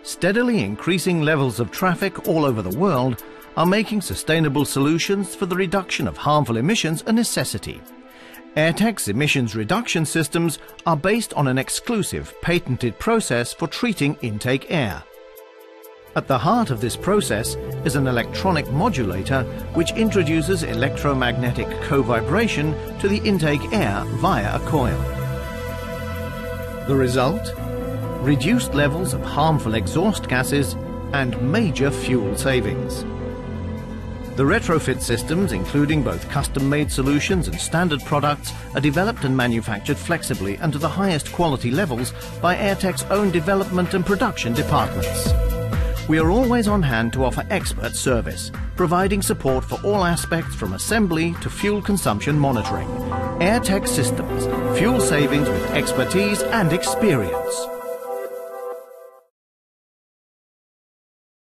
steadily increasing levels of traffic all over the world are making sustainable solutions for the reduction of harmful emissions a necessity. Air-Tec's emissions reduction systems are based on an exclusive, patented process for treating intake air. At the heart of this process is an electronic modulator which introduces electromagnetic co-vibration to the intake air via a coil. The result? Reduced levels of harmful exhaust gases and major fuel savings. The retrofit systems, including both custom-made solutions and standard products, are developed and manufactured flexibly and to the highest quality levels by Air-Tec's own development and production departments. We are always on hand to offer expert service, providing support for all aspects from assembly to fuel consumption monitoring. Air-Tec Systems, fuel savings with expertise and experience.